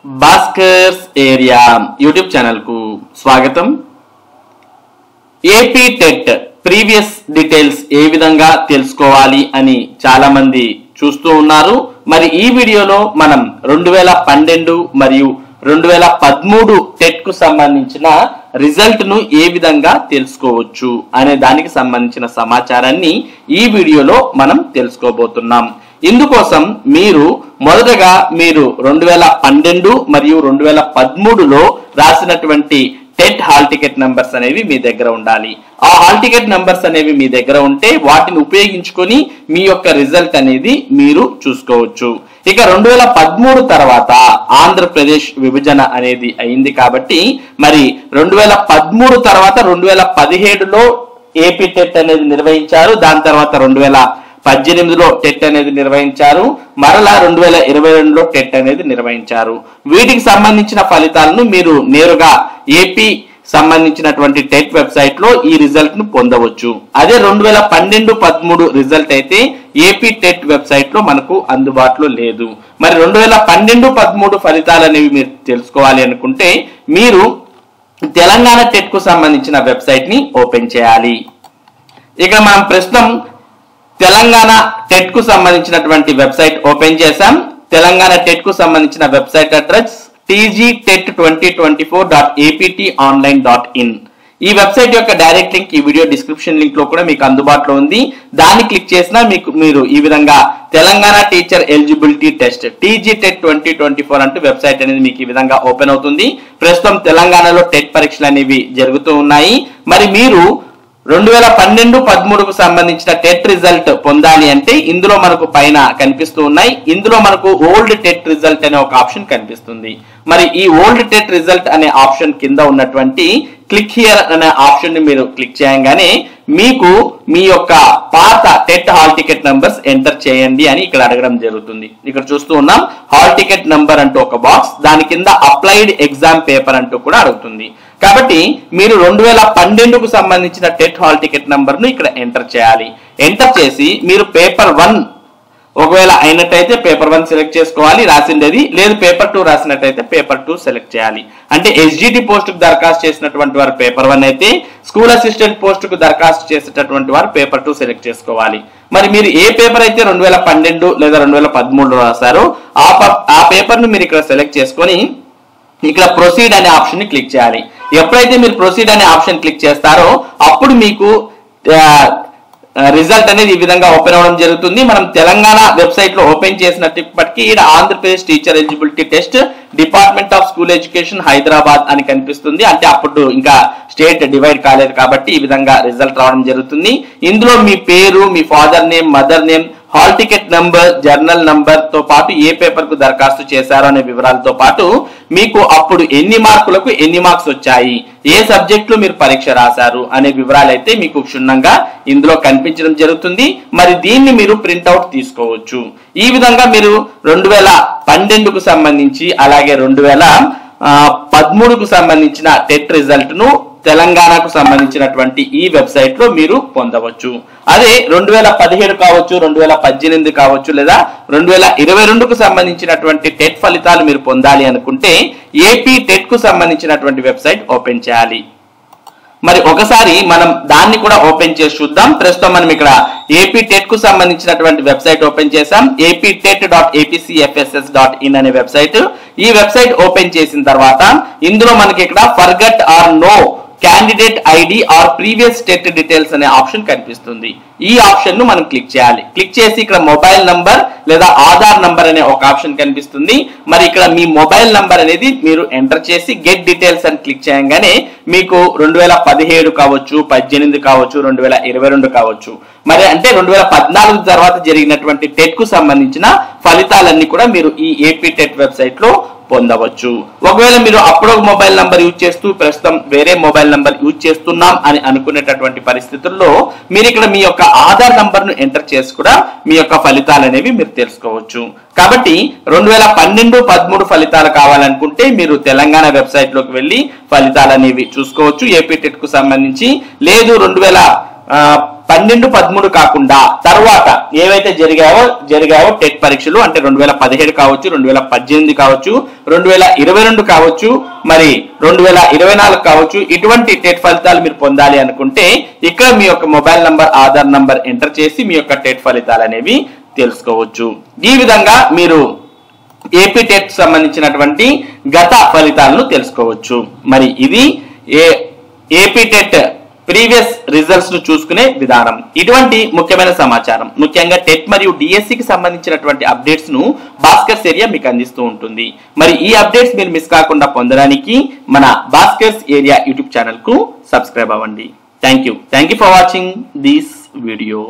Bhaskar's area YouTube channel కు స్వాగతం. AP TET previous details ఏ విధంగా తెలుసుకోవాలి అని చాలా మంది చూస్తూ ఉన్నారు. మరి ఈ వీడియోలో మనం 2012 మరియు 2013 టెట్ కు సంబంధించిన రిజల్ట్ ను ఏ విధంగా తెలుసుకోవచ్చు అనే దానికి సంబంధించిన సమాచారాన్ని ఈ వీడియోలో మనం తెలుసుకోబోతున్నాం. ఇందుకోసం మీరు మొదటగా 2012 మరియు 2013లో రాసినటువంటి టెట్ హాల్ టికెట్ నంబర్స్ అనేవి మీ దగ్గర ఉండాలి. ఆ హాల్ టికెట్ నంబర్స్ అనేవి మీ దగ్గర ఉంటే వాటిని ఉపయోగించుకొని మీ యొక్క రిజల్ట్ అనేది మీరు చూసుకోవచ్చు. ఇక 2013 తర్వాత ఆంధ్రప్రదేశ్ విభజన అనేది అయింది కాబట్టి మరి 2013 తర్వాత 2017లో ఏపీ టెట్ అనేది నిర్వహించారు. దాని తర్వాత 2018లో టెట్ అనేది నిర్వహించారు. మరలా 2022లో టెట్ అనేది నిర్వహించారు. వీటికి సంబంధించిన ఫలితాలను మీరు నేరుగా ఏపీ సంబంధించినటువంటి టెట్ వెబ్సైట్ లో ఈ రిజల్ట్ ను పొందవచ్చు. అదే 2012-13 రిజల్ట్ అయితే ఏపీ టెట్ వెబ్సైట్ లో మనకు అందుబాటులో లేదు. మరి 2012-13 ఫలితాలు అనేవి మీరు తెలుసుకోవాలి అనుకుంటే మీరు తెలంగాణ టెట్ కు సంబంధించిన వెబ్సైట్ ని ఓపెన్ చేయాలి. ఇక మనం ప్రస్తుతం తెలంగాణ టెట్ కు సంబంధించినటువంటి వెబ్సైట్ ఓపెన్ చేశాం. తెలంగాణ టెట్ కు సంబంధించిన వెబ్సైట్ అడ్రస్ tgtet2024.aptonline.in. ఈ వెబ్సైట్ యొక్క డైరెక్ట్ లింక్ ఈ వీడియో డిస్క్రిప్షన్ లింక్ లో కూడా మీకు అందుబాటులో ఉంది. దాన్ని క్లిక్ చేసినా మీరు ఈ విధంగా Telangana teacher eligibility test TGTET2024 అంటూ వెబ్సైట్ అనేది మీకు ఈ విధంగా ఓపెన్ అవుతుంది. ప్రస్తుతం తెలంగాణలో టెట్ పరీక్షలు అనేవి జరుగుతూ ఉన్నాయి. మరి మీరు 2012-13కు సంబంధించిన టెట్ రిజల్ట్ పొందాలి అంటే ఇందులో మనకు పైన కనిపిస్తూ ఉన్నాయి. ఇందులో మనకు ఓల్డ్ టెట్ రిజల్ట్ అనే ఒక ఆప్షన్ కనిపిస్తుంది. మరి ఈ ఓల్డ్ టెట్ రిజల్ట్ అనే ఆప్షన్ కింద ఉన్నటువంటి క్లిక్ హియర్ అనే ఆప్షన్ ని మీరు క్లిక్ చేయగానే మీకు మీ యొక్క పాత TET hall ticket numbers enter చేయండి అని ఇక్కడ అడగడం జరుగుతుంది. ఇక్కడ చూస్తూ ఉన్నాం హాల్ టికెట్ నంబర్ అంటూ ఒక బాక్స్, దాని కింద అప్లైడ్ ఎగ్జామ్ పేపర్ అంటూ కూడా అడుగుతుంది. కాబట్టి మీరు 2012కు సంబంధించిన టెట్ హాల్ టికెట్ నంబర్ ను ఇక్కడ ఎంటర్ చేయాలి. ఎంటర్ చేసి మీరు పేపర్ 1 ఒకవేళ అయినట్టయితే పేపర్ 1 సెలెక్ట్ చేసుకోవాలి రాసిండేది, లేదు పేపర్ 2 రాసినట్టయితే పేపర్ 2 సెలెక్ట్ చేయాలి. అంటే ఎస్జిటి పోస్ట్ కు దరఖాస్తు చేసినటువంటి వారు పేపర్ 1 అయితే స్కూల్ అసిస్టెంట్ పోస్ట్ కు దరఖాస్తు చేసేటటువంటి వారు పేపర్ 2 సెలెక్ట్ చేసుకోవాలి. మరి మీరు ఏ పేపర్ అయితే 2012 లేదా 2013లో రాశారో ఆ పేపర్ ను మీరు ఇక్కడ సెలెక్ట్ చేసుకొని ఇక్కడ ప్రొసీడ్ అనే ఆప్షన్ ని క్లిక్ చేయాలి. ఎప్పుడైతే మీరు ప్రొసీడ్ అనే ఆప్షన్ క్లిక్ చేస్తారో అప్పుడు మీకు రిజల్ట్ అనేది ఈ విధంగా ఓపెన్ అవ్వడం జరుగుతుంది. మనం తెలంగాణ వెబ్సైట్ లో ఓపెన్ చేసినప్పటికీ ఇక్కడ Andhra Pradesh teacher eligibility test department of school education Hyderabad అని కనిపిస్తుంది. అంటే అప్పుడు ఇంకా స్టేట్ డివైడ్ కాలేదు కాబట్టి ఈ విధంగా రిజల్ట్ రావడం జరుగుతుంది. ఇందులో మీ పేరు, మీ father name, mother name, hall ticket number, journal number తో పాటు ఏ పేపర్ కు దరఖాస్తు చేశారో అనే వివరాలతో పాటు మీకు అప్పుడు ఎన్ని మార్కులకు ఎన్ని మార్క్స్ వచ్చాయి, ఏ సబ్జెక్ట్ లో మీరు పరీక్ష రాశారు అనే వివరాలు అయితే మీకు క్షుణ్ణంగా ఇందులో కనిపించడం జరుగుతుంది. మరి దీన్ని మీరు ప్రింట్అవుట్ తీసుకోవచ్చు. ఈ విధంగా మీరు 2012కు సంబంధించి అలాగే 2013కు సంబంధించిన టెట్ రిజల్ట్ ను తెలంగాణకు సంబంధించినటువంటి ఈ వెబ్సైట్ లో మీరు పొందవచ్చు. అదే 2017 కావచ్చు, 2018 కావచ్చు, లేదా 2022కు సంబంధించినటువంటి టెట్ ఫలితాలు మీరు పొందాలి అనుకుంటే ఏపీ టెట్ కు సంబంధించినటువంటి వెబ్సైట్ ఓపెన్ చేయాలి. మరి ఒకసారి మనం దాన్ని కూడా ఓపెన్ చేసి చూద్దాం. ప్రస్తుతం మనం ఇక్కడ ఏపీ టెట్ కు సంబంధించినటువంటి వెబ్సైట్ ఓపెన్ చేసాం. aptet.apcfss.in అనే వెబ్సైట్. ఈ వెబ్సైట్ ఓపెన్ చేసిన తర్వాత ఇందులో మనకి ఇక్కడ forgot or know candidate ID or previous TET details అనే ఆప్షన్ కనిపిస్తుంది. ఈ ఆప్షన్ ను మనం క్లిక్ చేయాలి. క్లిక్ చేసి ఇక్కడ మొబైల్ నంబర్ లేదా ఆధార్ నంబర్ అనే ఒక ఆప్షన్ కనిపిస్తుంది. మరి ఇక్కడ మీ మొబైల్ నంబర్ అనేది మీరు ఎంటర్ చేసి గెట్ డీటెయిల్స్ అని క్లిక్ చేయగానే మీకు 2017 కావచ్చు, 18 కావచ్చు, 2022 కావచ్చు, మరి అంటే 2014 తర్వాత జరిగినటువంటి టెట్ కు సంబంధించిన ఫలితాలన్నీ కూడా మీరు ఈ ఏపీ టెట్ వెబ్సైట్ లో పొందవచ్చు. ఒకవేళ మీరు అప్పుడు ఒక మొబైల్ నంబర్ యూజ్ చేస్తూ ప్రస్తుతం వేరే మొబైల్ నంబర్ యూజ్ చేస్తున్నాం అని అనుకునేటటువంటి పరిస్థితుల్లో మీరు ఇక్కడ మీ యొక్క ఆధార్ నంబర్ ను ఎంటర్ చేసి కూడా మీ యొక్క ఫలితాలు అనేవి మీరు తెలుసుకోవచ్చు. కాబట్టి 2012-13 ఫలితాలు కావాలనుకుంటే మీరు తెలంగాణ వెబ్సైట్ లోకి వెళ్ళి ఫలితాలు అనేవి చూసుకోవచ్చు ఏపీ టెట్ కు సంబంధించి. లేదు 12, 13 కాకుండా తర్వాత ఏవైతే జరిగావో టెట్ పరీక్షలు అంటే 2017 కావచ్చు, 2018 కావచ్చు, 2022 కావచ్చు, మరి 2024 కావచ్చు, ఇటువంటి టెట్ ఫలితాలు మీరు పొందాలి అనుకుంటే ఇక్కడ మీ యొక్క mobile number, Aadhaar number enter చేసి మీ యొక్క టెట్ ఫలితాలు అనేవి తెలుసుకోవచ్చు. ఈ విధంగా మీరు ఏపీ టెట్ సంబంధించినటువంటి గత ఫలితాలను తెలుసుకోవచ్చు. మరి ఇది ఏపీ టెట్ ప్రీవియస్ రిజల్ట్స్ ను చూసుకునే విధానం. ఇటువంటి ముఖ్యమైన సమాచారం, ముఖ్యంగా టెట్ మరియు డిఎస్సికి సంబంధించినటువంటి అప్డేట్స్ ను భాస్కర్స్ ఏరియా మీకు అందిస్తూ ఉంటుంది. మరి ఈ అప్డేట్స్ మీరు మిస్ కాకుండా పొందడానికి మన భాస్కర్స్ ఏరియా యూట్యూబ్ ఛానల్ కు సబ్స్క్రైబ్ అవ్వండి. Thank you for watching this video.